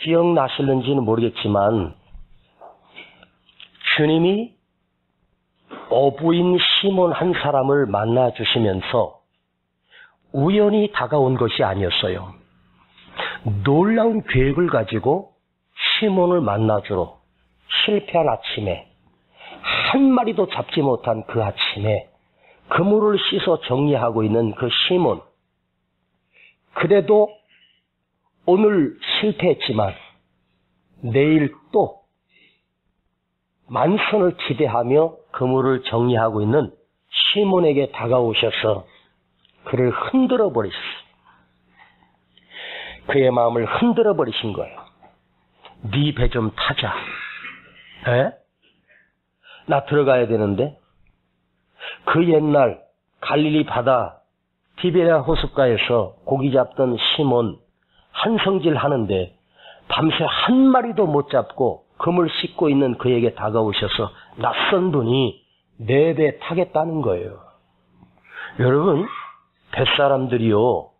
기억나실는지는 모르겠지만 주님이 어부인 시몬 한 사람을 만나주시면서 우연히 다가온 것이 아니었어요. 놀라운 계획을 가지고 시몬을 만나주러 실패한 아침에, 한 마리도 잡지 못한 그 아침에 그물을 씻어 정리하고 있는 그 시몬, 그래도 오늘 실패했지만 내일 또 만선을 기대하며 그물을 정리하고 있는 시몬에게 다가오셔서 그를 흔들어 버리셨어요. 그의 마음을 흔들어 버리신 거예요. 네 배 좀 타자. 에? 나 들어가야 되는데. 그 옛날 갈릴리 바다 티베리아 호숫가에서 고기 잡던 시몬 한성질 하는데 밤새 한 마리도 못 잡고 그물 씻고 있는 그에게 다가오셔서 낯선 분이 내 배 타겠다는 거예요. 여러분, 뱃사람들이요,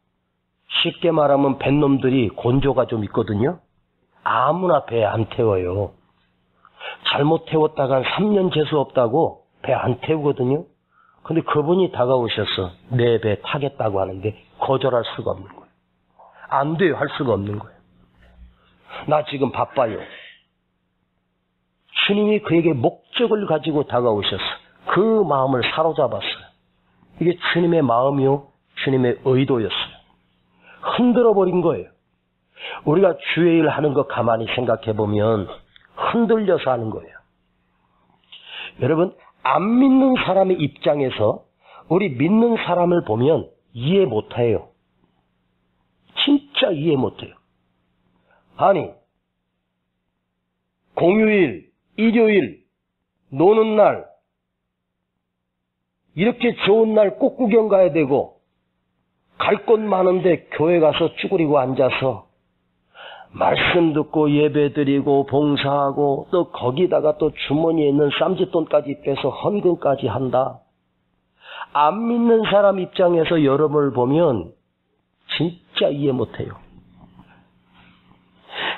쉽게 말하면 뱃놈들이 곤조가 좀 있거든요. 아무나 배 안 태워요. 잘못 태웠다간 3년 재수 없다고 배 안 태우거든요. 근데 그분이 다가오셔서 내 배 타겠다고 하는데 거절할 수가 없는 거예요. 안 돼요, 할 수가 없는 거예요. 나 지금 바빠요. 주님이 그에게 목적을 가지고 다가오셔서 그 마음을 사로잡았어요. 이게 주님의 마음이요, 주님의 의도였어요. 흔들어 버린 거예요. 우리가 주의 일 하는 거 가만히 생각해 보면 흔들려서 하는 거예요. 여러분, 안 믿는 사람의 입장에서 우리 믿는 사람을 보면 이해 못해요. 진짜 이해 못해요. 아니, 공휴일, 일요일, 노는 날, 이렇게 좋은 날 꼭 구경 가야 되고 갈 곳 많은데 교회 가서 쭈그리고 앉아서 말씀 듣고 예배 드리고 봉사하고 또 거기다가 또 주머니에 있는 쌈짓돈까지 빼서 헌금까지 한다. 안 믿는 사람 입장에서 여러분을 보면 진짜 이해 못해요.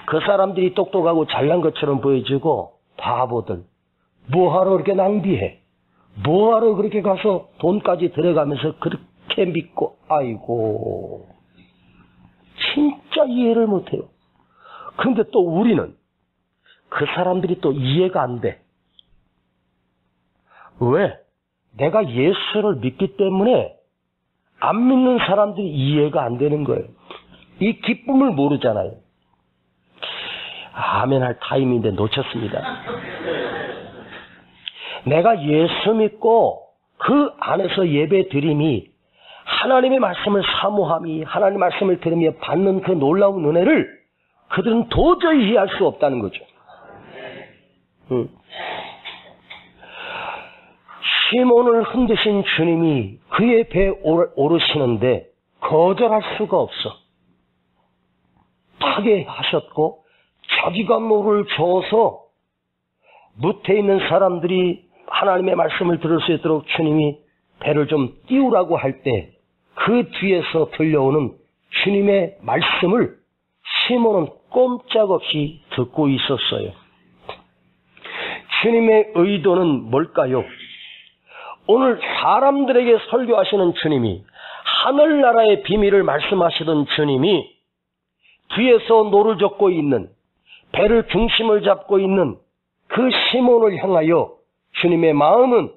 그 사람들이 똑똑하고 잘난 것처럼 보여지고 바보들. 뭐하러 그렇게 낭비해? 뭐하러 그렇게 가서 돈까지 들어가면서 그렇게 믿고, 아이고, 진짜 이해를 못해요. 그런데 또 우리는 그 사람들이 또 이해가 안 돼. 왜? 내가 예수를 믿기 때문에 안 믿는 사람들이 이해가 안 되는 거예요. 이 기쁨을 모르잖아요. 아멘 할 타임인데 놓쳤습니다. 내가 예수 믿고 그 안에서 예배 드림이 하나님의 말씀을 사모함이 하나님의 말씀을 들으며 받는 그 놀라운 은혜를 그들은 도저히 이해할 수 없다는 거죠. 시몬을 흔드신 주님이 그의 배에 오르시는데 거절할 수가 없어. 타게 하셨고 자기가 노를 저어서 무태에 있는 사람들이 하나님의 말씀을 들을 수 있도록 주님이 배를 좀 띄우라고 할 때 그 뒤에서 들려오는 주님의 말씀을 시몬은 꼼짝없이 듣고 있었어요. 주님의 의도는 뭘까요? 오늘 사람들에게 설교하시는 주님이, 하늘나라의 비밀을 말씀하시던 주님이 뒤에서 노를 젓고 있는, 배를 중심을 잡고 있는 그 시몬을 향하여 주님의 마음은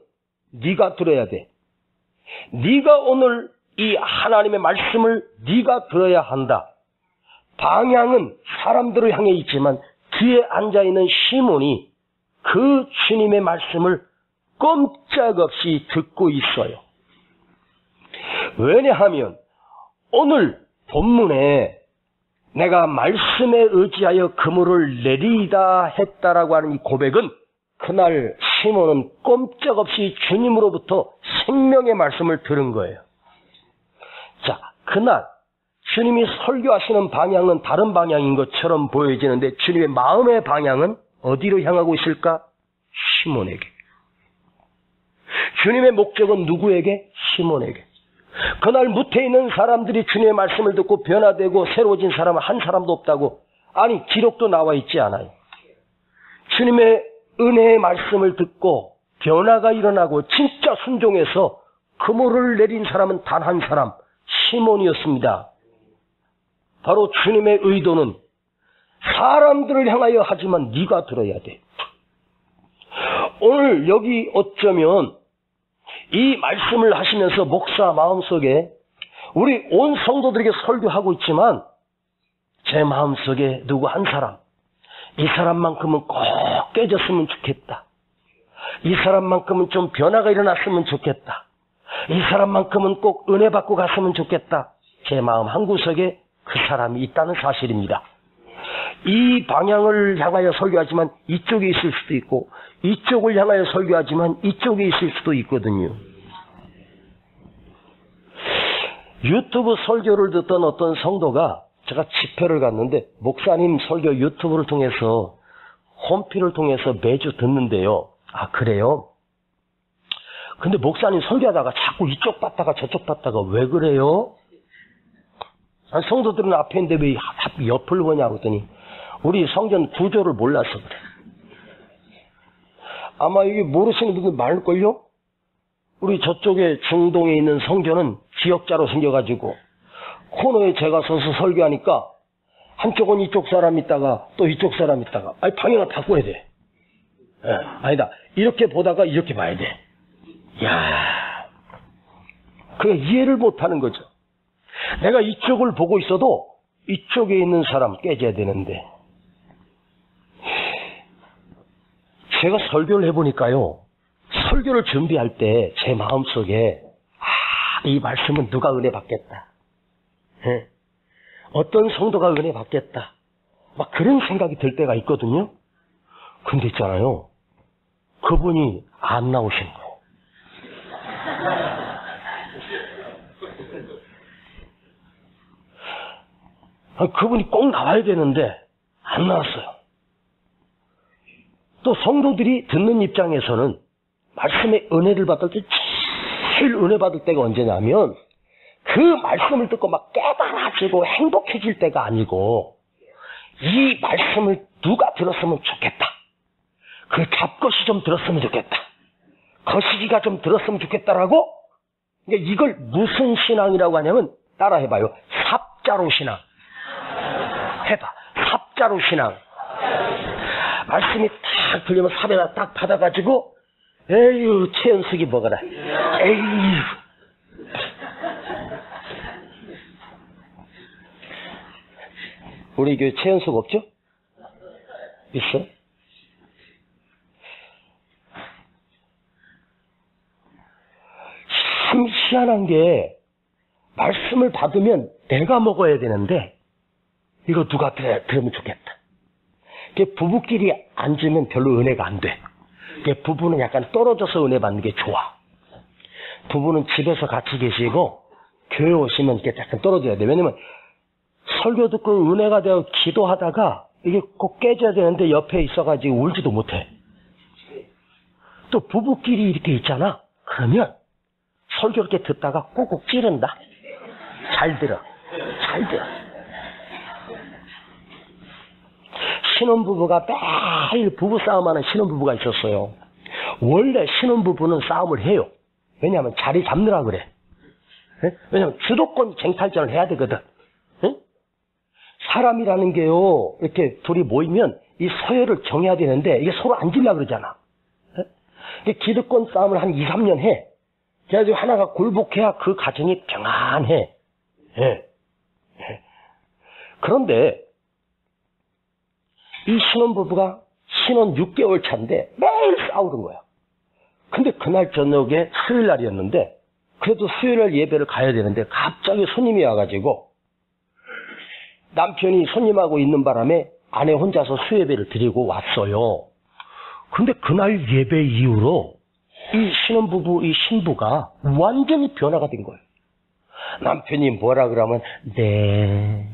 네가 들어야 돼. 네가 오늘 이 하나님의 말씀을 네가 들어야 한다. 방향은 사람들을 향해 있지만 뒤에 앉아있는 시몬이 그 주님의 말씀을 꼼짝없이 듣고 있어요. 왜냐하면 오늘 본문에 내가 말씀에 의지하여 그물을 내리다 했다라고 하는 이 고백은 그날 시몬은 꼼짝없이 주님으로부터 생명의 말씀을 들은 거예요. 자, 그날 주님이 설교하시는 방향은 다른 방향인 것처럼 보여지는데 주님의 마음의 방향은 어디로 향하고 있을까? 시몬에게. 주님의 목적은 누구에게? 시몬에게. 그날 무태에 있는 사람들이 주님의 말씀을 듣고 변화되고 새로워진 사람은 한 사람도 없다고 아니, 기록도 나와 있지 않아요. 주님의 은혜의 말씀을 듣고 변화가 일어나고 진짜 순종해서 그물을 내린 사람은 단 한 사람, 시몬이었습니다. 바로 주님의 의도는 사람들을 향하여 하지만 네가 들어야 돼. 오늘 여기 어쩌면 이 말씀을 하시면서 목사 마음속에 우리 온 성도들에게 설교하고 있지만 제 마음속에 누구 한 사람, 이 사람만큼은 꼭 깨졌으면 좋겠다. 이 사람만큼은 좀 변화가 일어났으면 좋겠다. 이 사람만큼은 꼭 은혜 받고 갔으면 좋겠다. 제 마음 한구석에 그 사람이 있다는 사실입니다. 이 방향을 향하여 설교하지만 이쪽에 있을 수도 있고 이쪽을 향하여 설교하지만 이쪽에 있을 수도 있거든요. 유튜브 설교를 듣던 어떤 성도가 제가 집회를 갔는데 목사님 설교 유튜브를 통해서 홈피를 통해서 매주 듣는데요. 아, 그래요? 근데 목사님 설교하다가 자꾸 이쪽 봤다가 저쪽 봤다가 왜 그래요? 아니, 성도들은 앞에 있는데 왜 옆을 보냐고 했더니 우리 성전 구조를 몰라서 그래. 아마 이게 모르시는 분들 많을걸요? 우리 저쪽에 중동에 있는 성전은 지역자로 생겨가지고 코너에 제가 서서 설교하니까 한쪽은 이쪽 사람 있다가 또 이쪽 사람 있다가 아니 방향을 바꿔야 돼. 예, 아니다. 이렇게 보다가 이렇게 봐야 돼. 야, 그게 이해를 못하는 거죠. 내가 이쪽을 보고 있어도 이쪽에 있는 사람 깨져야 되는데 제가 설교를 해보니까요. 설교를 준비할 때 제 마음속에 이 말씀은 누가 은혜 받겠다. 예. 어떤 성도가 은혜 받겠다. 막 그런 생각이 들 때가 있거든요. 근데 있잖아요. 그분이 안 나오신 거예요. 그분이 꼭 나와야 되는데 안 나왔어요. 또 성도들이 듣는 입장에서는 말씀의 은혜를 받을 때 제일 은혜 받을 때가 언제냐면 그 말씀을 듣고 막 깨달아지고 행복해질 때가 아니고 이 말씀을 누가 들었으면 좋겠다. 그 잡것이 좀 들었으면 좋겠다. 거시기가 좀 들었으면 좋겠다라고 이걸 무슨 신앙이라고 하냐면 따라 해봐요. 삽자로 신앙. 해봐. 삽자로 신앙. 말씀이 딱 들리면 삽에다 딱 받아가지고 에휴 최연석이 먹어라. 에휴. 우리 교회 최연석 없죠? 있어? 참 희한한 게 말씀을 받으면 내가 먹어야 되는데 이거 누가 들으면 좋겠다. 부부끼리 앉으면 별로 은혜가 안 돼. 부부는 약간 떨어져서 은혜 받는 게 좋아. 부부는 집에서 같이 계시고 교회 오시면 이렇게 약간 떨어져야 돼. 왜냐면 설교 듣고 은혜가 되어 기도하다가 이게 꼭 깨져야 되는데 옆에 있어가지고 울지도 못해. 또 부부끼리 이렇게 있잖아. 그러면 설교 이렇게 듣다가 꾹꾹 찌른다. 잘 들어. 잘 들어. 신혼부부가 매일 부부싸움하는 신혼부부가 있었어요. 원래 신혼부부는 싸움을 해요. 왜냐하면 자리 잡느라 그래. 왜냐하면 주도권 쟁탈전을 해야 되거든. 사람이라는 게요, 이렇게 둘이 모이면 이 서열을 정해야 되는데 이게 서로 앉으려고 그러잖아. 기득권 싸움을 한 2, 3년 해. 그래가지고 하나가 굴복해야 그 가정이 평안해. 그런데 이 신혼부부가 신혼 6개월 차인데 매일 싸우는 거야. 근데 그날 저녁에 수요일 날이었는데 그래도 수요일 예배를 가야 되는데 갑자기 손님이 와가지고 남편이 손님하고 있는 바람에 아내 혼자서 수예배를 드리고 왔어요. 근데 그날 예배 이후로 이 신혼부부, 이 신부가 완전히 변화가 된 거예요. 남편이 뭐라 그러면 네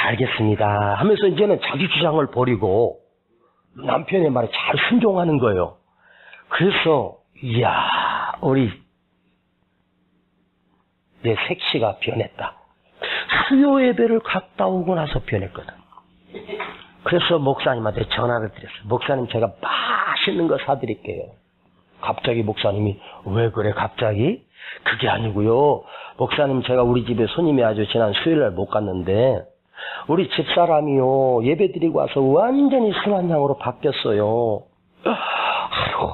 알겠습니다 하면서 이제는 자기 주장을 버리고 남편의 말에 잘 순종하는 거예요. 그래서 이야 우리 내 색시가 변했다. 수요 예배를 갔다 오고 나서 변했거든. 그래서 목사님한테 전화를 드렸어요. 목사님, 제가 맛있는 거 사드릴게요. 갑자기 목사님이, 왜 그래 갑자기? 그게 아니고요. 목사님, 제가 우리 집에 손님이 아주 지난 수요일날 못 갔는데 우리 집사람이요, 예배 드리고 와서 완전히 순한 양으로 바뀌었어요. 아이고,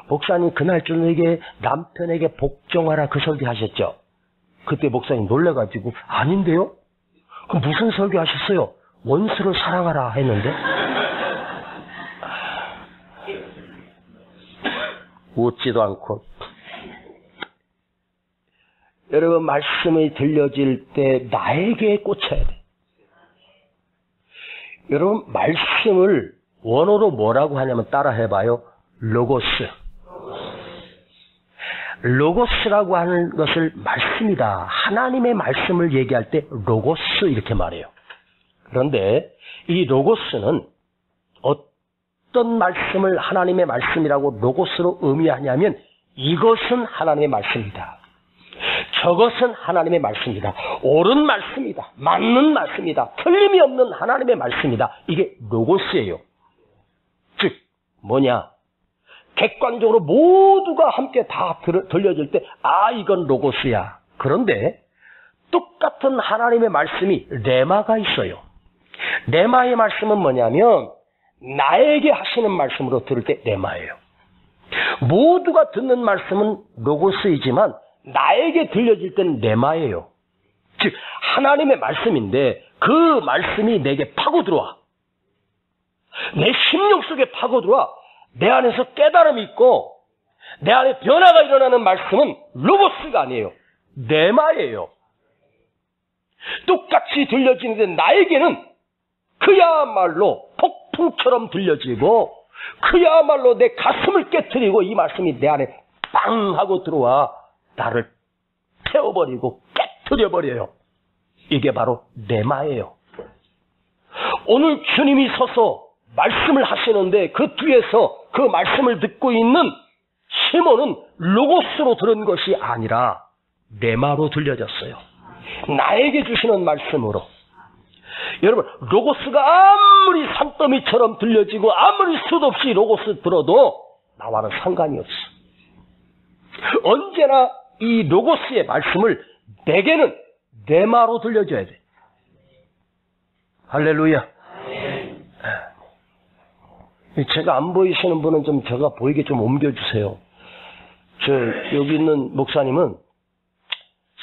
목사님 그날 저녁에 남편에게 복종하라 그 설교 하셨죠? 그때 목사님 놀래가지고, 아닌데요? 그럼 무슨 설교 하셨어요? 원수를 사랑하라 했는데? 웃지도 않고. 여러분, 말씀이 들려질 때 나에게 꽂혀야 돼. 여러분, 말씀을 원어로 뭐라고 하냐면 따라 해봐요. 로고스. 로고스라고 하는 것을 말씀이다. 하나님의 말씀을 얘기할 때 로고스 이렇게 말해요. 그런데 이 로고스는 어떤 말씀을 하나님의 말씀이라고 로고스로 의미하냐면 이것은 하나님의 말씀이다. 저것은 하나님의 말씀이다. 옳은 말씀이다. 맞는 말씀이다. 틀림이 없는 하나님의 말씀이다. 이게 로고스예요. 즉 뭐냐? 객관적으로 모두가 함께 다 들려질 때 이건 로고스야. 그런데 똑같은 하나님의 말씀이 레마가 있어요. 레마의 말씀은 뭐냐면 나에게 하시는 말씀으로 들을 때 레마예요. 모두가 듣는 말씀은 로고스이지만 나에게 들려질 때는 레마예요. 즉 하나님의 말씀인데 그 말씀이 내게 파고들어와. 내 심령 속에 파고들어와. 내 안에서 깨달음이 있고 내 안에 변화가 일어나는 말씀은 로고스가 아니에요. 레마예요. 똑같이 들려지는데 나에게는 그야말로 폭풍처럼 들려지고 그야말로 내 가슴을 깨트리고 이 말씀이 내 안에 빵 하고 들어와 나를 태워버리고 깨트려버려요. 이게 바로 레마예요. 오늘 주님이 서서 말씀을 하시는데 그 뒤에서 그 말씀을 듣고 있는 시몬은 로고스로 들은 것이 아니라 레마로 들려졌어요. 나에게 주시는 말씀으로. 여러분, 로고스가 아무리 산더미처럼 들려지고 아무리 수도 없이 로고스 들어도 나와는 상관이 없어. 언제나 이 로고스의 말씀을 내게는 레마로 들려줘야 돼. 할렐루야. 제가 안 보이시는 분은 좀 제가 보이게 좀 옮겨주세요. 여기 있는 목사님은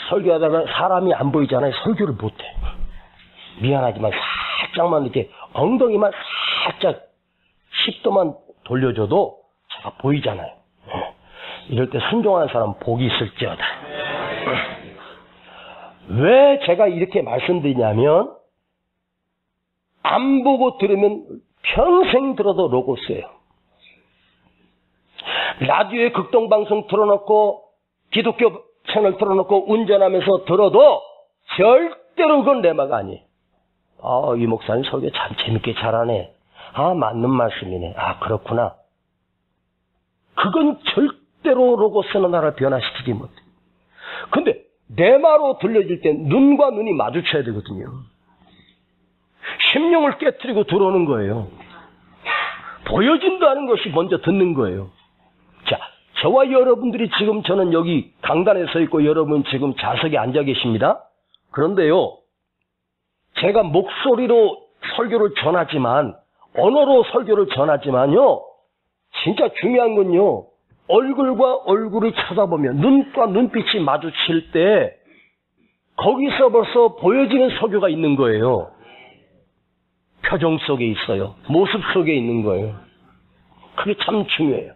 설교하다가 사람이 안 보이잖아요. 설교를 못해. 미안하지만 살짝만 이렇게 엉덩이만 살짝 10도만 돌려줘도 제가 보이잖아요. 이럴 때 순종하는 사람은 복이 있을지어다. 왜 제가 이렇게 말씀드리냐면 안 보고 들으면 평생 들어도 로고스예요. 라디오에 극동방송 틀어놓고 기독교 채널 틀어놓고 운전하면서 들어도 절대로 그건 레마가 아니에요. 이 목사님 설교 참 재밌게 잘하네. 맞는 말씀이네. 그렇구나. 그건 절대로 로고스는 나를 변화시키지 못해. 근데 레마로 들려질 때 눈과 눈이 마주쳐야 되거든요. 심령을 깨트리고 들어오는 거예요. 보여진다는 것이 먼저 듣는 거예요. 자, 저와 여러분들이 지금 저는 여기 강단에 서 있고 여러분 지금 좌석에 앉아 계십니다. 그런데요, 제가 목소리로 설교를 전하지만, 언어로 설교를 전하지만요, 진짜 중요한 건요, 얼굴과 얼굴을 쳐다보면, 눈과 눈빛이 마주칠 때, 거기서 벌써 보여지는 설교가 있는 거예요. 표정 속에 있어요. 모습 속에 있는 거예요. 그게 참 중요해요.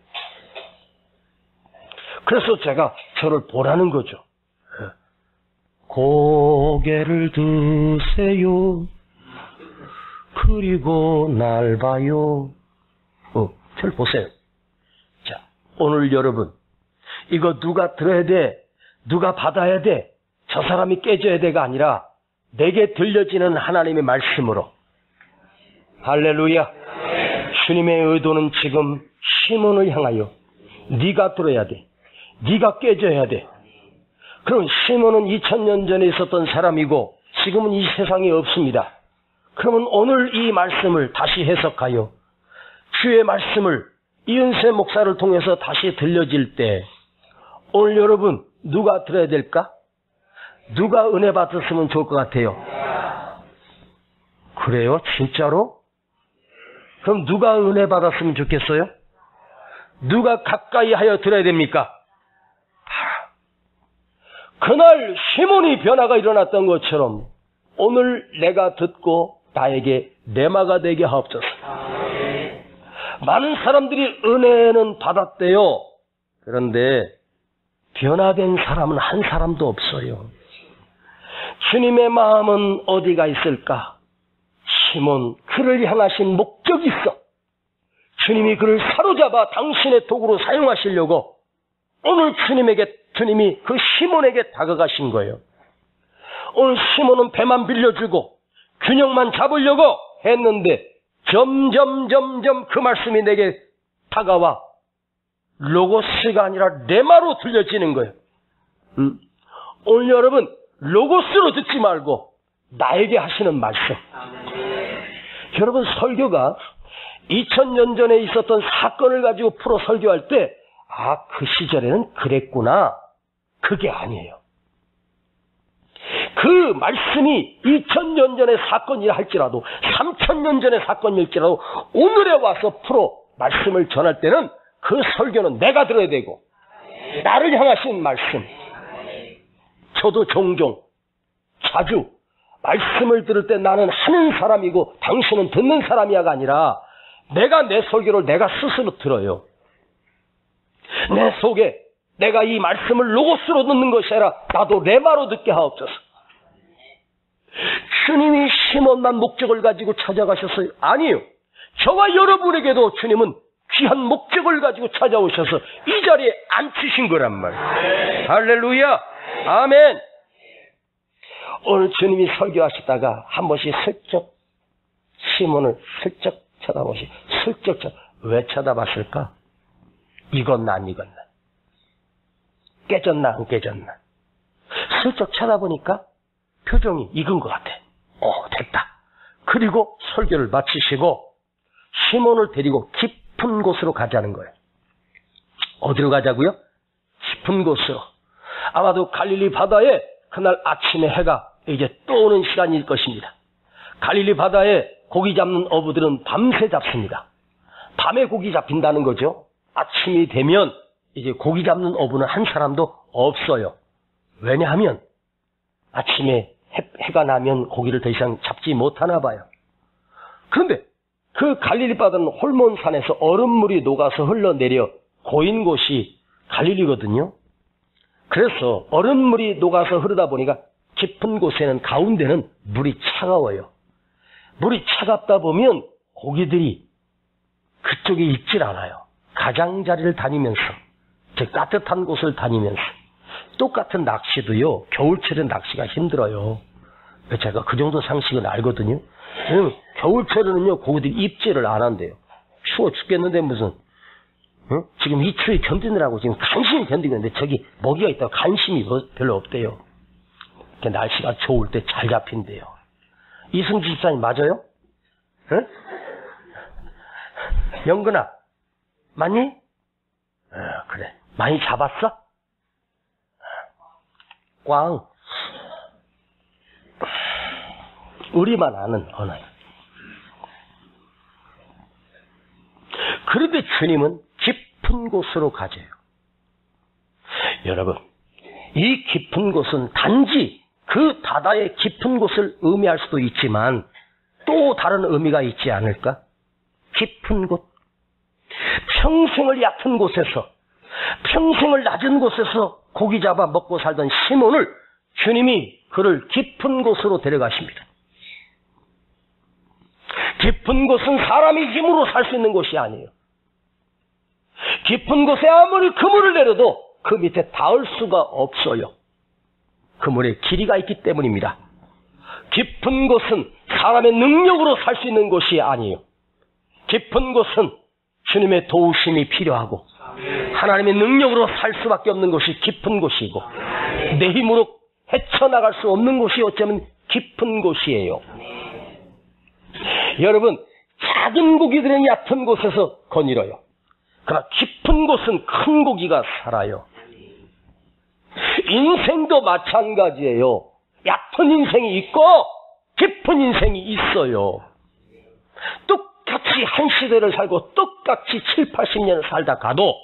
그래서 제가 저를 보라는 거죠. 고개를 드세요. 그리고 날 봐요. 저를 보세요. 자, 오늘 여러분, 이거 누가 들어야 돼? 누가 받아야 돼? 저 사람이 깨져야 돼가 아니라 내게 들려지는 하나님의 말씀으로. 할렐루야. 주님의 의도는 지금 시몬을 향하여 네가 들어야 돼. 네가 깨져야 돼. 그럼 시몬은 2000년 전에 있었던 사람이고 지금은 이 세상에 없습니다. 그러면 오늘 이 말씀을 다시 해석하여 주의 말씀을 이은세 목사를 통해서 다시 들려질 때 오늘 여러분 누가 들어야 될까? 누가 은혜 받았으면 좋을 것 같아요? 그래요? 진짜로? 그럼 누가 은혜 받았으면 좋겠어요? 누가 가까이 하여 들어야 됩니까? 그날 시몬이 변화가 일어났던 것처럼 오늘 내가 듣고 나에게 레마가 되게 하옵소서. 많은 사람들이 은혜는 받았대요. 그런데 변화된 사람은 한 사람도 없어요. 주님의 마음은 어디가 있을까? 시몬, 그를 향하신 목적이 있어. 주님이 그를 사로잡아 당신의 도구로 사용하시려고 오늘 주님이 그 시몬에게 다가가신 거예요. 오늘 시몬은 배만 빌려주고 균형만 잡으려고 했는데 점점 그 말씀이 내게 다가와 로고스가 아니라 레마로 들려지는 거예요. 오늘 여러분 로고스로 듣지 말고 나에게 하시는 말씀. 여러분 설교가 2000년 전에 있었던 사건을 가지고 풀어 설교할 때 그 시절에는 그랬구나. 그게 아니에요. 그 말씀이 2000년 전의 사건이라 할지라도 3000년 전의 사건일지라도 오늘에 와서 풀어 말씀을 전할 때는 그 설교는 내가 들어야 되고 나를 향하신 말씀. 저도 종종 자주 말씀을 들을 때 나는 하는 사람이고 당신은 듣는 사람이야가 아니라 내가 내 설교를 내가 스스로 들어요. 내 속에 내가 이 말씀을 로고스로 듣는 것이 아니라 나도 레마로 듣게 하옵소서. 주님이 시몬만 목적을 가지고 찾아가셨어요? 아니요. 저와 여러분에게도 주님은 귀한 목적을 가지고 찾아오셔서 이 자리에 앉히신 거란 말이에요. 할렐루야. 아멘. 오늘 주님이 설교하시다가 한 번씩 슬쩍 시몬을 슬쩍 쳐다보시. 왜 쳐다봤을까? 익었나 안 익었나? 깨졌나 안 깨졌나? 슬쩍 쳐다보니까 표정이 익은 것 같아. 됐다. 그리고 설교를 마치시고 시몬을 데리고 깊은 곳으로 가자는 거예요. 어디로 가자고요? 깊은 곳으로. 아마도 갈릴리 바다에 그날 아침에 해가 이제 떠오는 시간일 것입니다. 갈릴리 바다에 고기 잡는 어부들은 밤새 잡습니다. 밤에 고기 잡힌다는 거죠. 아침이 되면 이제 고기 잡는 어부는 한 사람도 없어요. 왜냐하면 아침에 해가 나면 고기를 더 이상 잡지 못하나 봐요. 그런데 그 갈릴리 바다는 홀몬산에서 얼음물이 녹아서 흘러내려 고인 곳이 갈릴리거든요. 그래서 얼음물이 녹아서 흐르다 보니까 깊은 곳에는 가운데는 물이 차가워요. 물이 차갑다 보면 고기들이 그쪽에 있질 않아요. 가장자리를 다니면서, 즉 따뜻한 곳을 다니면서. 똑같은 낚시도요, 겨울철에 낚시가 힘들어요. 제가 그 정도 상식은 알거든요. 겨울철에는요, 고기들이 입질을 안 한대요. 추워 죽겠는데 무슨, 지금 이 추위 견디느라고 지금 간신히 견디고 있는데 저기 먹이가 있다고 관심이 별로 없대요. 날씨가 좋을 때 잘 잡힌대요. 이승주 집사님 맞아요? 응? 영근아, 맞니? 그래. 많이 잡았어? 꽝. 우리만 아는 언어야. 그런데 주님은 깊은 곳으로 가져요. 여러분, 이 깊은 곳은 단지 그 바다의 깊은 곳을 의미할 수도 있지만 또 다른 의미가 있지 않을까? 깊은 곳. 평생을 얕은 곳에서, 평생을 낮은 곳에서 고기 잡아 먹고 살던 시몬을 주님이 그를 깊은 곳으로 데려가십니다. 깊은 곳은 사람이 힘으로 살 수 있는 곳이 아니에요. 깊은 곳에 아무리 그물을 내려도 그 밑에 닿을 수가 없어요. 그물에 길이가 있기 때문입니다. 깊은 곳은 사람의 능력으로 살 수 있는 곳이 아니에요. 깊은 곳은 주님의 도우심이 필요하고 하나님의 능력으로 살 수밖에 없는 곳이 깊은 곳이고 내 힘으로 헤쳐나갈 수 없는 곳이 어쩌면 깊은 곳이에요. 여러분, 작은 고기들은 얕은 곳에서 거닐어요. 그러나 깊은 곳은 큰 고기가 살아요. 인생도 마찬가지예요. 얕은 인생이 있고 깊은 인생이 있어요. 똑같이 한 시대를 살고 똑같이 7, 80년을 살다 가도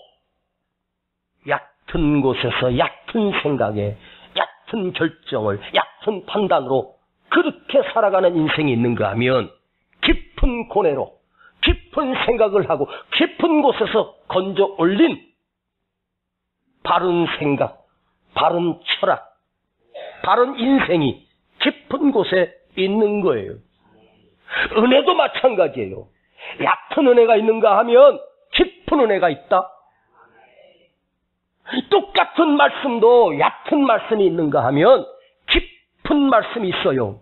얕은 곳에서 얕은 생각에 얕은 결정을 얕은 판단으로 그렇게 살아가는 인생이 있는가 하면 깊은 고뇌로 깊은 생각을 하고 깊은 곳에서 건져 올린 바른 생각, 바른 철학, 바른 인생이 깊은 곳에 있는 거예요. 은혜도 마찬가지예요. 얕은 은혜가 있는가 하면 깊은 은혜가 있다. 똑같은 말씀도 얕은 말씀이 있는가 하면 깊은 말씀이 있어요.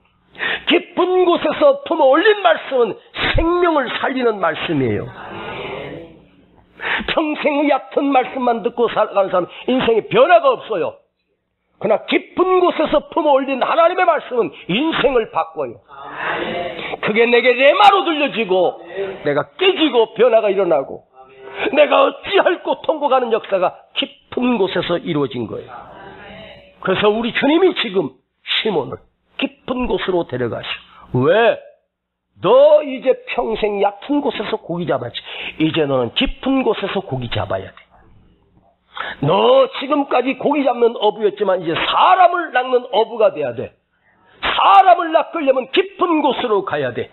깊은 곳에서 품어 올린 말씀은 생명을 살리는 말씀이에요. 평생 얕은 말씀만 듣고 살아가는 사람 인생에 변화가 없어요. 그러나 깊은 곳에서 품어 올린 하나님의 말씀은 인생을 바꿔요. 그게 내게 레마로 들려지고 내가 깨지고 변화가 일어나고 내가 어찌할꼬 통곡하는 역사가 깊은 곳에서 이루어진 거예요. 그래서 우리 주님이 지금 시몬을 깊은 곳으로 데려가셔. 왜? 너 이제 평생 얕은 곳에서 고기 잡았지. 이제 너는 깊은 곳에서 고기 잡아야 돼. 너 지금까지 고기 잡는 어부였지만 이제 사람을 낚는 어부가 돼야 돼. 사람을 낚으려면 깊은 곳으로 가야 돼.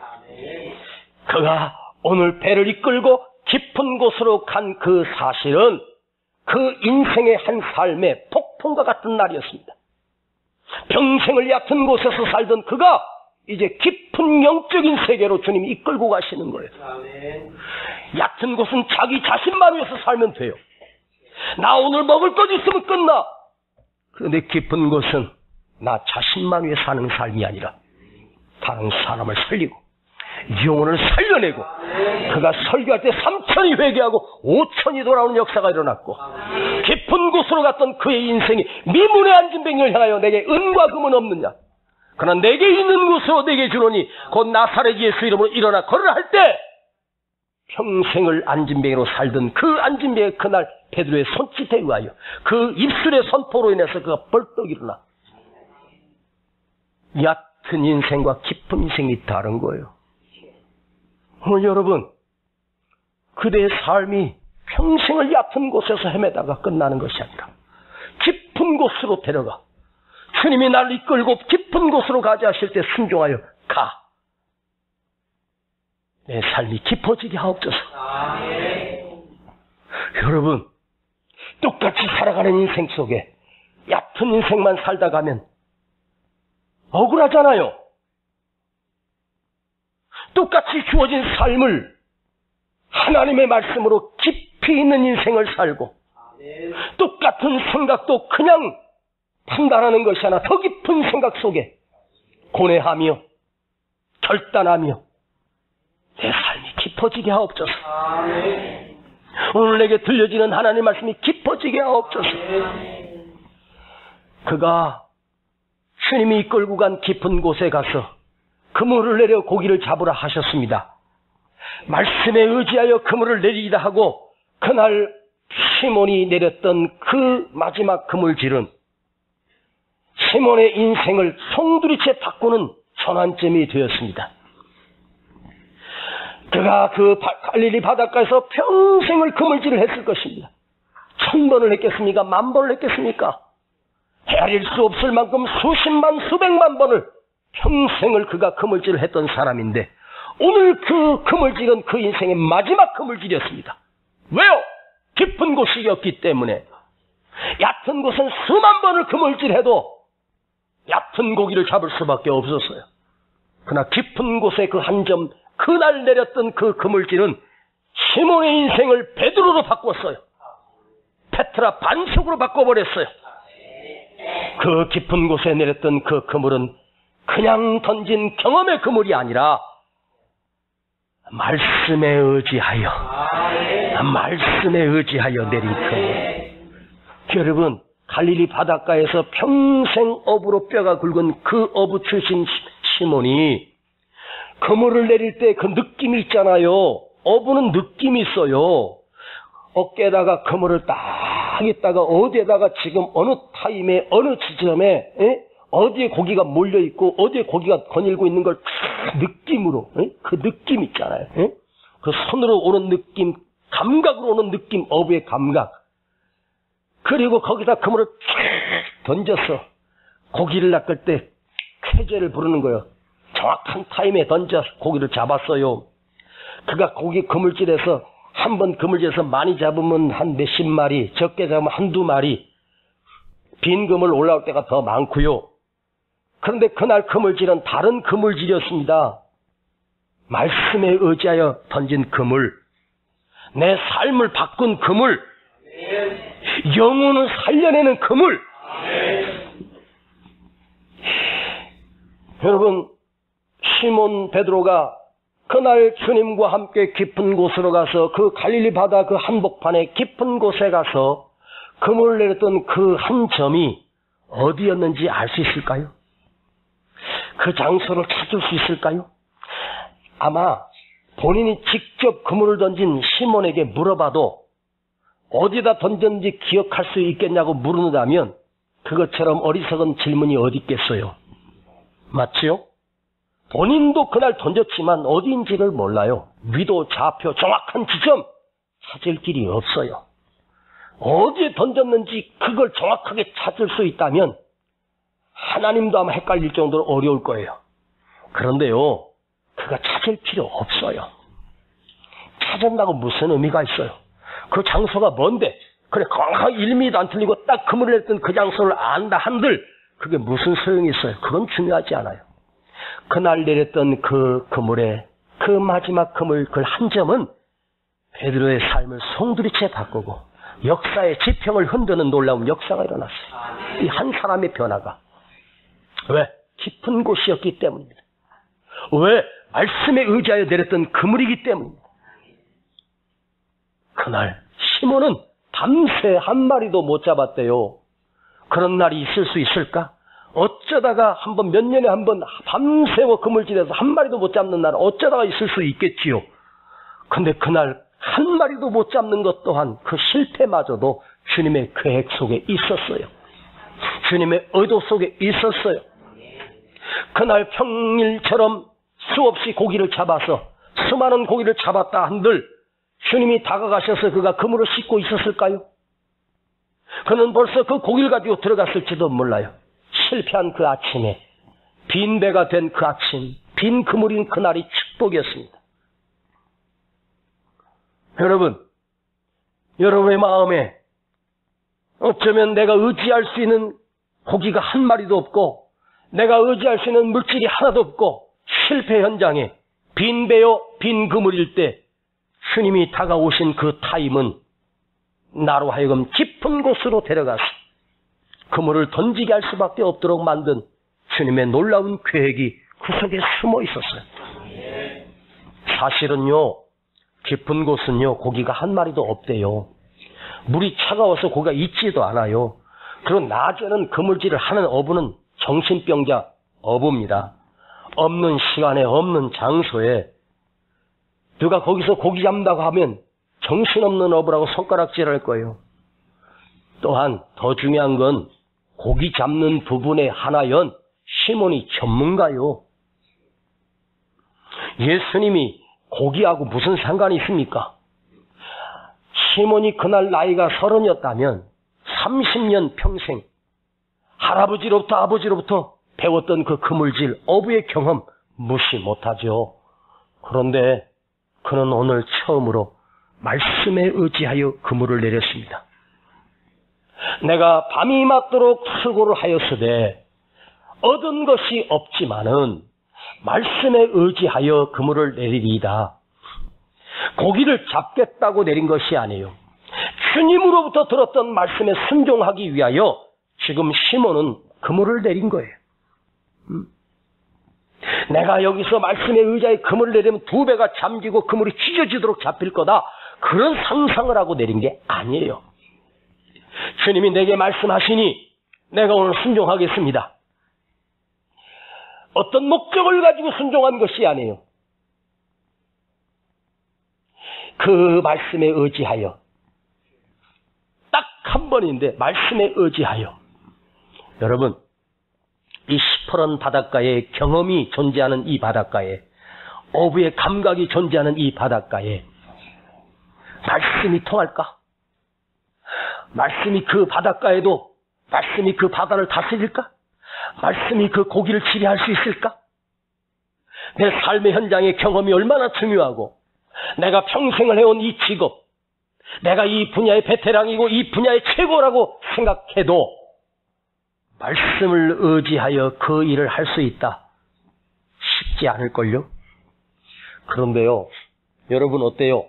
그가 오늘 배를 이끌고 깊은 곳으로 간 그 사실은 그 인생의 한 삶의 폭풍과 같은 날이었습니다. 평생을 얕은 곳에서 살던 그가 이제 깊은 영적인 세계로 주님이 이끌고 가시는 거예요. 얕은 곳은 자기 자신만 위해서 살면 돼요. 나 오늘 먹을 것 있으면 끝나. 그런데 깊은 곳은 나 자신만 위해 사는 삶이 아니라 다른 사람을 살리고 영혼을 살려내고 그가 설교할 때 3천이 회개하고 5천이 돌아오는 역사가 일어났고 깊은 곳으로 갔던 그의 인생이 미문에 앉은 백년을 향하여 내게 은과 금은 없느냐 그러나 내게 있는 곳으로 내게 주노니 곧 나사렛 예수 이름으로 일어나 걸으라 할 때 평생을 안진뱅이로 살던 그 안진뱅이 그날 베드로의 손짓에 의하여 그 입술의 선포로 인해서 그가 벌떡 일어나. 얕은 인생과 깊은 인생이 다른 거예요. 오늘 여러분, 그대의 삶이 평생을 얕은 곳에서 헤매다가 끝나는 것이 아니라 깊은 곳으로 데려가 주님이 나를 이끌고 깊은 곳으로 가자 하실 때 순종하여 가. 내 삶이 깊어지게 하옵소서. 여러분, 똑같이 살아가는 인생 속에 얕은 인생만 살다 가면 억울하잖아요. 똑같이 주어진 삶을 하나님의 말씀으로 깊이 있는 인생을 살고 똑같은 생각도 그냥 판단하는 것이 아니라 더 깊은 생각 속에 고뇌하며 결단하며 내 삶이 깊어지게 하옵소서. 오늘 내게 들려지는 하나님의 말씀이 깊어지게 하옵소서. 그가 주님이 이끌고 간 깊은 곳에 가서 그물을 내려 고기를 잡으라 하셨습니다. 말씀에 의지하여 그물을 내리기다 하고 그날 시몬이 내렸던 그 마지막 그물질은 시몬의 인생을 송두리째 바꾸는 전환점이 되었습니다. 그가 그 갈릴리 바닷가에서 평생을 그물질을 했을 것입니다. 1000번을 했겠습니까? 10,000번을 했겠습니까? 헤아릴 수 없을 만큼 수십만 수백만 번을 평생을 그가 그물질을 했던 사람인데 오늘 그 그물질은 그 인생의 마지막 그물질이었습니다. 왜요? 깊은 곳이었기 때문에. 얕은 곳은 수만 번을 그물질해도 얕은 고기를 잡을 수밖에 없었어요. 그러나 깊은 곳에 그 한 점, 그날 내렸던 그 그물질은 시몬의 인생을 베드로로 바꿨어요. 페트라 반석으로 바꿔버렸어요. 그 깊은 곳에 내렸던 그 그물은 그냥 던진 경험의 그물이 아니라 말씀에 의지하여 내린 그물. 여러분, 갈릴리 바닷가에서 평생 어부로 뼈가 굵은 그 어부 출신 시몬이 그물을 내릴 때 그 느낌이 있잖아요. 어부는 느낌이 있어요. 어깨에다가 그물을 딱 있다가 어디에다가 지금 어느 타임에 어느 지점에 어디에 고기가 몰려있고 어디에 고기가 거닐고 있는 걸 느낌으로 그 느낌 있잖아요. 그 손으로 오는 느낌, 감각으로 오는 느낌, 어부의 감각. 그리고 거기다 그물을 쫙 던져서 고기를 낚을 때 쾌재를 부르는 거예요. 정확한 타임에 던져 고기를 잡았어요. 그가 고기 그물질에서 한 번 그물질에서 많이 잡으면 한 몇십 마리, 적게 잡으면 한두 마리, 빈 그물 올라올 때가 더 많고요. 그런데 그날 그물질은 다른 그물질이었습니다. 말씀에 의지하여 던진 그물, 내 삶을 바꾼 그물, 영혼을 살려내는 그물. 여러분, 시몬 베드로가 그날 주님과 함께 깊은 곳으로 가서 그 갈릴리 바다 그 한복판에 깊은 곳에 가서 그물을 내렸던 그 한 점이 어디였는지 알 수 있을까요? 그 장소를 찾을 수 있을까요? 아마 본인이 직접 그물을 던진 시몬에게 물어봐도 어디다 던졌는지 기억할 수 있겠냐고 물은다면 그것처럼 어리석은 질문이 어디 있겠어요? 맞지요? 본인도 그날 던졌지만 어디인지를 몰라요. 위도 좌표 정확한 지점 찾을 길이 없어요. 어디에 던졌는지 그걸 정확하게 찾을 수 있다면 하나님도 아마 헷갈릴 정도로 어려울 거예요. 그런데요, 그가 찾을 필요 없어요. 찾았다고 무슨 의미가 있어요? 그 장소가 뭔데? 그래, 정확하게 1미도 안 틀리고 딱 그물을 냈던 그 장소를 안다 한들 그게 무슨 소용이 있어요? 그건 중요하지 않아요. 그날 내렸던 그 그물에 그 마지막 그물 그 한 점은 베드로의 삶을 송두리째 바꾸고 역사의 지평을 흔드는 놀라운 역사가 일어났어요. 이 한 사람의 변화가. 왜? 깊은 곳이었기 때문입니다. 왜? 말씀에 의지하여 내렸던 그물이기 때문입니다. 그날 시몬은 밤새 한 마리도 못 잡았대요. 그런 날이 있을 수 있을까? 어쩌다가 한번 몇 년에 한 번 밤새워 그물질에서 한 마리도 못 잡는 날 어쩌다가 있을 수 있겠지요. 근데 그날 한 마리도 못 잡는 것 또한 그 실패마저도 주님의 계획 속에 있었어요. 주님의 의도 속에 있었어요. 그날 평일처럼 수없이 고기를 잡아서 수많은 고기를 잡았다 한들 주님이 다가가셔서 그가 그물을 씻고 있었을까요? 그는 벌써 그 고기를 가지고 들어갔을지도 몰라요. 실패한 그 아침에, 빈 배가 된 그 아침, 빈 그물인 그날이 축복이었습니다. 여러분, 여러분의 마음에 어쩌면 내가 의지할 수 있는 고기가 한 마리도 없고 내가 의지할 수 있는 물질이 하나도 없고 실패 현장에 빈 배요, 빈 그물일 때 주님이 다가오신 그 타임은 나로 하여금 깊은 곳으로 데려가서 그물을 던지게 할 수밖에 없도록 만든 주님의 놀라운 계획이 그 속에 숨어 있었어요. 사실은요, 깊은 곳은요, 고기가 한 마리도 없대요. 물이 차가워서 고기가 있지도 않아요. 그리고 낮에는 그물질을 하는 어부는 정신병자 어부입니다. 없는 시간에 없는 장소에 누가 거기서 고기 잡는다고 하면 정신없는 어부라고 손가락질할 거예요. 또한 더 중요한 건 고기 잡는 부분의 하나연 시몬이 전문가요. 예수님이 고기하고 무슨 상관이 있습니까? 시몬이 그날 나이가 30이었다면 30년 평생 할아버지로부터 아버지로부터 배웠던 그 그물질, 어부의 경험 무시 못하죠. 그런데 그는 오늘 처음으로 말씀에 의지하여 그물을 내렸습니다. 내가 밤이 맞도록 수고를 하였으되 얻은 것이 없지만은 말씀에 의지하여 그물을 내리리이다. 고기를 잡겠다고 내린 것이 아니에요. 주님으로부터 들었던 말씀에 순종하기 위하여 지금 시몬은 그물을 내린 거예요. 내가 여기서 말씀에 의지하여 그물을 내리면 2배가 잠기고 그물이 찢어지도록 잡힐 거다. 그런 상상을 하고 내린 게 아니에요. 주님이 내게 말씀하시니 내가 오늘 순종하겠습니다. 어떤 목적을 가지고 순종한 것이 아니에요. 그 말씀에 의지하여, 딱 한 번인데 말씀에 의지하여, 여러분 이 시퍼런 바닷가에 경험이 존재하는 이 바닷가에, 어부의 감각이 존재하는 이 바닷가에 말씀이 통할까? 말씀이 그 바닷가에도, 말씀이 그 바다를 다스릴까? 말씀이 그 고기를 치리할 수 있을까? 내 삶의 현장의 경험이 얼마나 중요하고, 내가 평생을 해온 이 직업, 내가 이 분야의 베테랑이고 이 분야의 최고라고 생각해도 말씀을 의지하여 그 일을 할 수 있다. 쉽지 않을걸요? 그런데요, 여러분 어때요?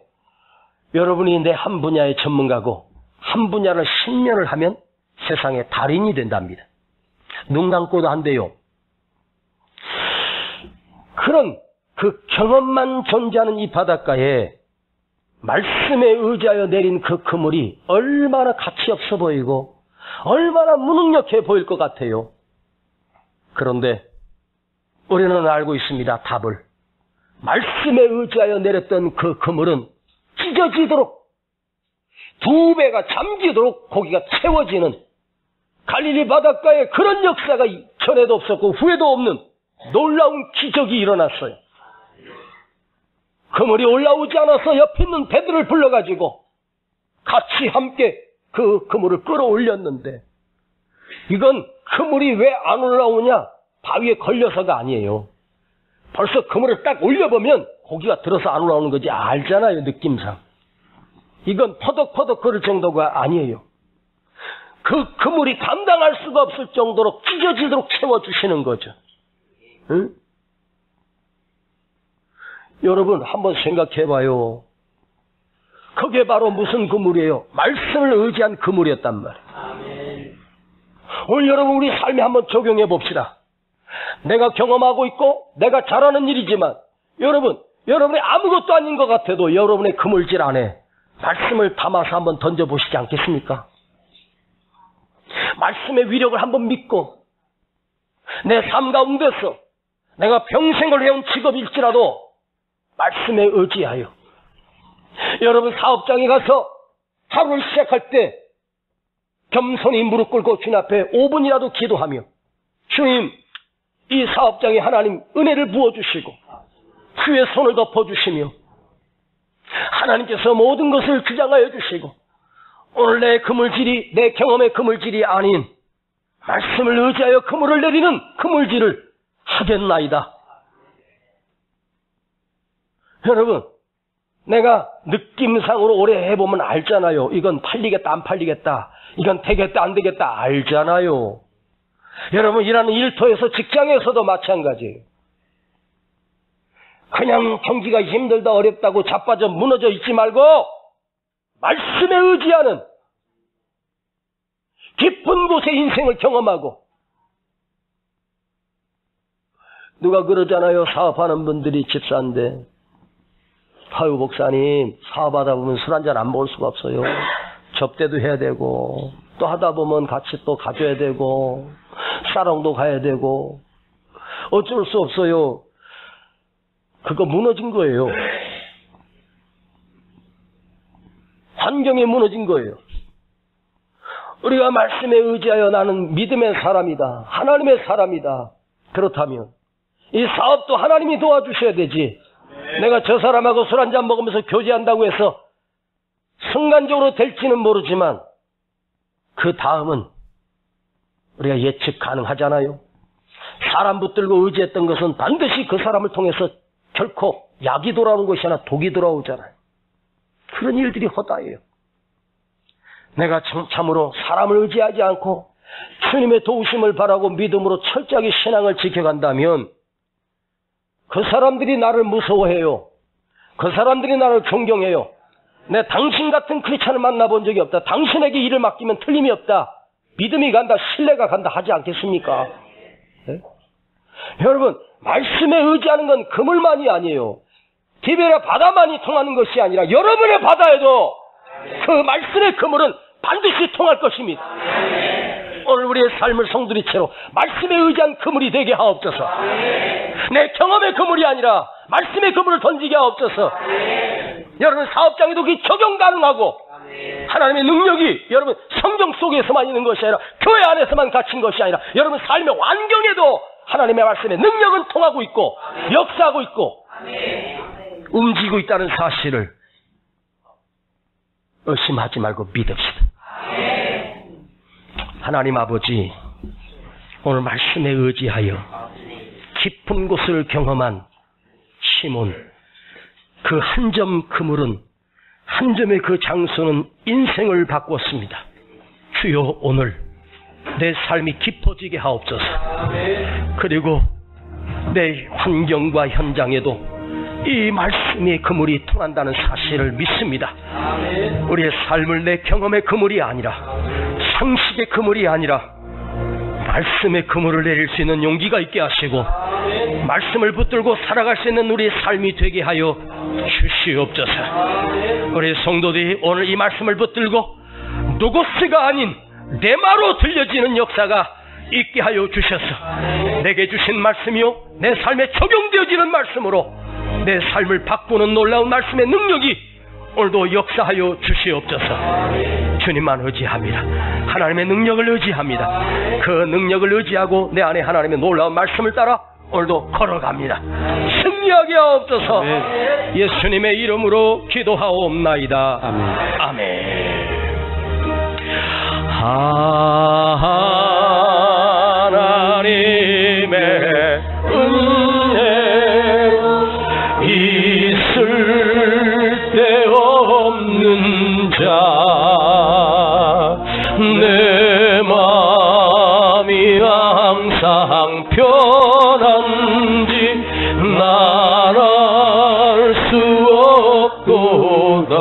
여러분이 내 한 분야의 전문가고 한 분야를 10년을 하면 세상의 달인이 된답니다. 눈 감고도 한대요. 그런 그 경험만 존재하는 이 바닷가에 말씀에 의지하여 내린 그 그물이 얼마나 가치 없어 보이고 얼마나 무능력해 보일 것 같아요. 그런데 우리는 알고 있습니다. 답을. 말씀에 의지하여 내렸던 그 그물은 찢어지도록, 2배가 잠기도록 고기가 채워지는 갈릴리 바닷가에 그런 역사가 전에도 없었고 후에도 없는 놀라운 기적이 일어났어요. 그물이 올라오지 않아서 옆에 있는 배들을 불러가지고 같이 함께 그 그물을 끌어올렸는데, 이건 그물이 왜 안 올라오냐? 바위에 걸려서가 아니에요. 벌써 그물을 딱 올려보면 고기가 들어서 안 올라오는 거지 알잖아요, 느낌상. 이건 퍼덕퍼덕 거릴 정도가 아니에요. 그 그물이 감당할 수가 없을 정도로 찢어지도록 채워주시는 거죠. 응? 여러분 한번 생각해봐요. 그게 바로 무슨 그물이에요? 말씀을 의지한 그물이었단 말이에요. 오늘 여러분 우리 삶에 한번 적용해 봅시다. 내가 경험하고 있고 내가 잘하는 일이지만 여러분이 아무것도 아닌 것 같아도 여러분의 그물질 안에 말씀을 담아서 한번 던져보시지 않겠습니까? 말씀의 위력을 한번 믿고 내 삶 가운데서 내가 평생을 해온 직업일지라도 말씀에 의지하여, 여러분 사업장에 가서 하루를 시작할 때 겸손히 무릎 꿇고 주님 앞에 5분이라도 기도하며, 주님 이 사업장에 하나님 은혜를 부어주시고 주의 손을 덮어주시며 하나님께서 모든 것을 주장하여 주시고 오늘 내 그물질이 내 경험의 그물질이 아닌 말씀을 의지하여 그물을 내리는 그물질을 하겠나이다. 여러분 내가 느낌상으로 오래 해보면 알잖아요. 이건 팔리겠다 안 팔리겠다, 이건 되겠다 안 되겠다 알잖아요. 여러분 일하는 일터에서 직장에서도 마찬가지예요. 그냥 경기가 힘들다 어렵다고 자빠져 무너져 있지 말고 말씀에 의지하는 깊은 곳에 인생을 경험하고, 누가 그러잖아요. 사업하는 분들이 집사인데, 아유 목사님 사업하다 보면 술 한잔 안 먹을 수가 없어요. 접대도 해야 되고 또 하다 보면 같이 또 가줘야 되고 사롱도 가야 되고 어쩔 수 없어요. 그거 무너진 거예요. 환경이 무너진 거예요. 우리가 말씀에 의지하여 나는 믿음의 사람이다, 하나님의 사람이다, 그렇다면 이 사업도 하나님이 도와주셔야 되지. 내가 저 사람하고 술 한잔 먹으면서 교제한다고 해서 순간적으로 될지는 모르지만 그 다음은 우리가 예측 가능하잖아요. 사람 붙들고 의지했던 것은 반드시 그 사람을 통해서 결코 약이 돌아오는 것이 아니라 독이 돌아오잖아요. 그런 일들이 허다해요. 내가 참으로 사람을 의지하지 않고 주님의 도우심을 바라고 믿음으로 철저하게 신앙을 지켜간다면 그 사람들이 나를 무서워해요. 그 사람들이 나를 존경해요. 내 당신 같은 크리스찬을 만나본 적이 없다. 당신에게 일을 맡기면 틀림이 없다. 믿음이 간다, 신뢰가 간다 하지 않겠습니까? 네? 여러분 말씀에 의지하는 건 그물만이 아니에요. 디베랴 바다만이 통하는 것이 아니라 여러분의 바다에도 그 말씀의 그물은 반드시 통할 것입니다. 오늘 우리의 삶을 송두리째로 말씀에 의지한 그물이 되게 하옵소서. 내 경험의 그물이 아니라 말씀의 그물을 던지게 하옵소서. 여러분 사업장에도 그게 적용 가능하고 하나님의 능력이 여러분 성경 속에서만 있는 것이 아니라 교회 안에서만 갇힌 것이 아니라 여러분 삶의 환경에도 하나님의 말씀의 능력은 통하고 있고 역사하고 있고 움직이고 있다는 사실을 의심하지 말고 믿읍시다. 하나님 아버지, 오늘 말씀에 의지하여 깊은 곳을 경험한 시몬, 그 한 점 그물은, 한 점의 그 장소는 인생을 바꾸었습니다. 주여, 오늘 내 삶이 깊어지게 하옵소서. 그리고 내 환경과 현장에도 이 말씀의 그물이 통한다는 사실을 믿습니다. 우리의 삶을 내 경험의 그물이 아니라, 상식의 그물이 아니라 말씀의 그물을 내릴 수 있는 용기가 있게 하시고 말씀을 붙들고 살아갈 수 있는 우리의 삶이 되게 하여 주시옵소서. 우리 성도들이 오늘 이 말씀을 붙들고 노고스가 아닌 레마로 들려지는 역사가 있게 하여 주셔서 내게 주신 말씀이요, 내 삶에 적용되어지는 말씀으로 내 삶을 바꾸는 놀라운 말씀의 능력이 오늘도 역사하여 주시옵소서. 주님만 의지합니다. 하나님의 능력을 의지합니다. 그 능력을 의지하고 내 안에 하나님의 놀라운 말씀을 따라 오늘도 걸어갑니다. 승리하게 하옵소서. 예수님의 이름으로 기도하옵나이다. 아멘. 하나님의 은혜 있을 데 없는 자, 내 마음이 항상 편한지 난 알 수 없도다.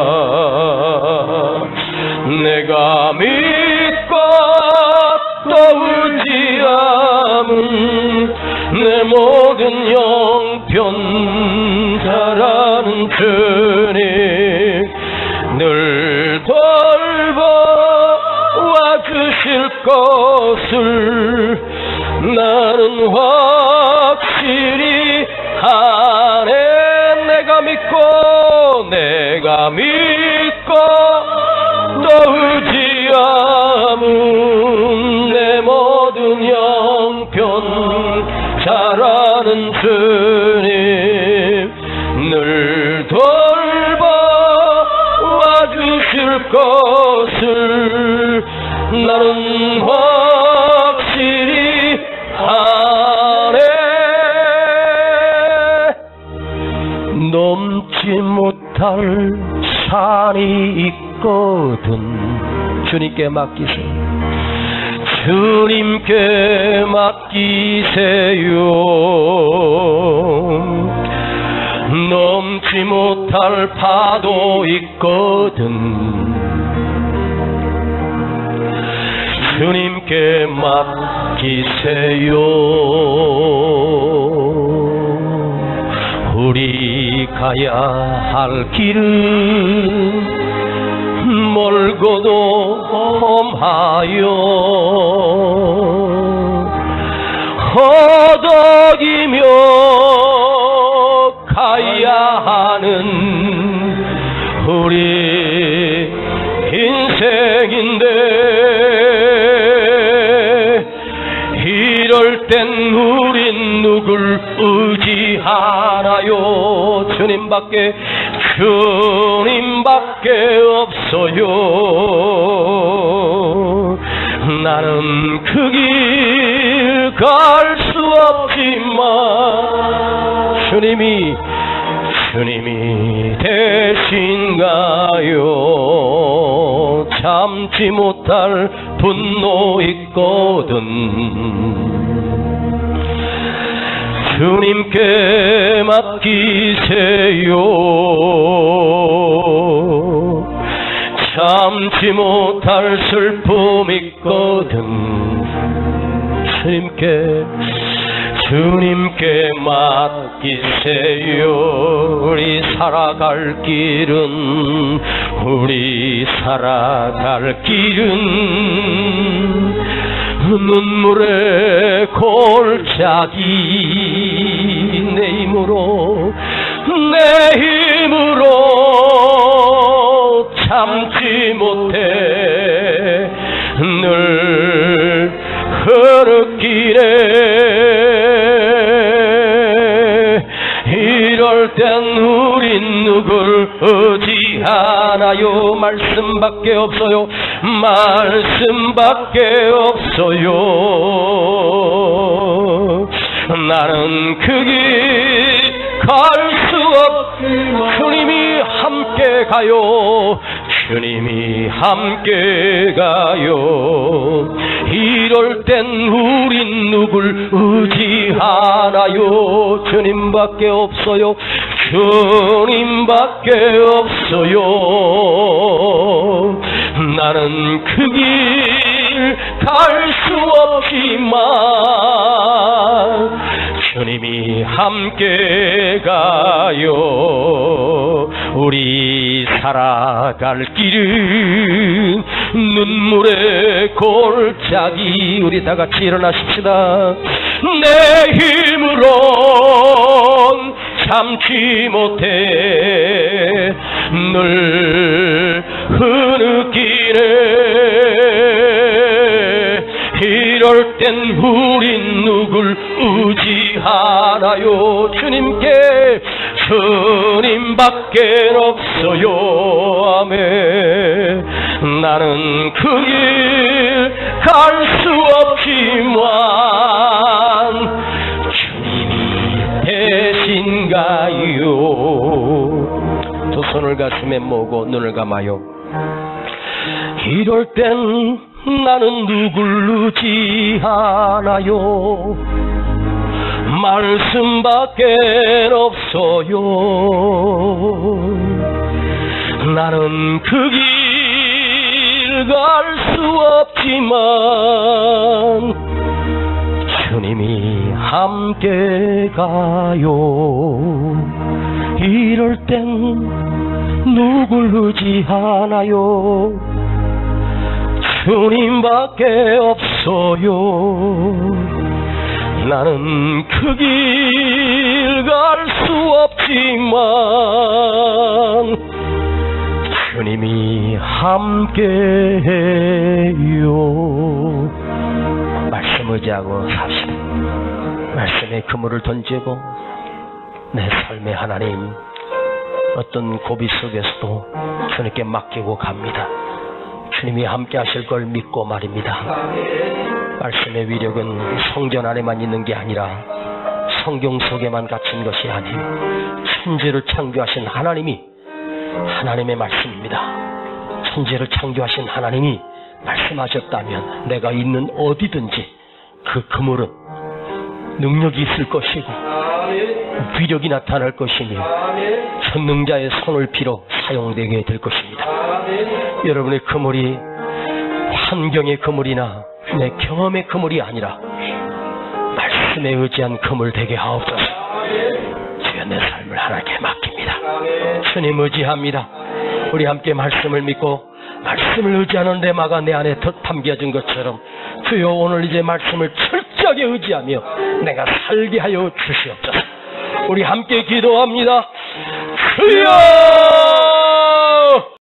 내가 믿고 또 의지함은 내 모든 형편 잘하는 주님 늘 돌보아 주실 것을 나는 확실히 아네. 내가 믿고 또 의지함은 내 모든 형편 잘하는 주님 늘 돌보아 주실 것을 나는 확실히 아네. 넘지 못할 산이 있거든 주님께 맡기세요. 주님께 맡기세요. 넘지 못할 파도 있거든 주님께 맡기세요. 우리 가야 할 길은 멀고도 험하여 허덕이며 가야 하는 우리 인생인데 이럴 땐 우린 누굴 의지하나요? 주님밖에 없어요. 나는 그 길 갈 수 없지만 주님이 대신가요? 참지 못할 분노 있거든 주님께 맡기세요. 참지 못할 슬픔 있거든 주님께 맡기세요. 우리 살아갈 길은 눈물의 골짜기 내 힘으로 이럴 땐 우린 누굴 의지하나요? 말씀밖에 없어요. 말씀밖에 없어요. 나는 그 길 갈 수 없지만 주님이 함께 가요. 주님이 함께 가요. 이럴 땐 우린 누굴 의지하나요? 주님밖에 없어요. 주님밖에 없어요. 나는 그 길 갈 수 없지만 주님이 함께 가요. 우리 살아갈 길은 눈물의 골짜기. 우리 다 같이 일어나십시다. 내 힘으론 참지 못해 늘 흐느끼네. 이럴 땐 우린 누굴 의지하나요? 주님밖에 없어요. 아멘. 나는 그 길 갈 수 없지만 주님이 대신가요. 두 손을 가슴에 모으고 눈을 감아요. 이럴 땐 나는 누굴 의지하나요? 말씀밖에 없어요. 나는 그 길 갈 수 없지만 주님이 함께 가요. 이럴 땐 누굴 의지하나요? 주님밖에 없어요. 나는 그 길 갈 수 없지만 주님이 함께해요. 말씀 의지하고 사십 말씀의 그물을 던지고 내 삶의 하나님 어떤 고비 속에서도 주님께 맡기고 갑니다. 주님이 함께 하실 걸 믿고 말입니다. 말씀의 위력은 성전 안에만 있는 게 아니라 성경 속에만 갇힌 것이 아니에요. 천지를 창조하신 하나님의 말씀입니다. 천지를 창조하신 하나님이 말씀하셨다면 내가 있는 어디든지 그 그물은 능력이 있을 것이고 위력이 나타날 것이며 전능자의 손을 빌어 사용되게 될 것입니다. 여러분의 그물이 환경의 그물이나 내 경험의 그물이 아니라 말씀에 의지한 그물 되게 하옵소서. 주여 내 삶을 하나님께 맡깁니다. 주님 의지합니다. 우리 함께 말씀을 믿고 말씀을 의지하는 레마가 내 안에 더 담겨진 것처럼 주여 오늘 이제 말씀을 철저하게 의지하며 내가 살게 하여 주시옵소서. 우리 함께 기도합니다. 주여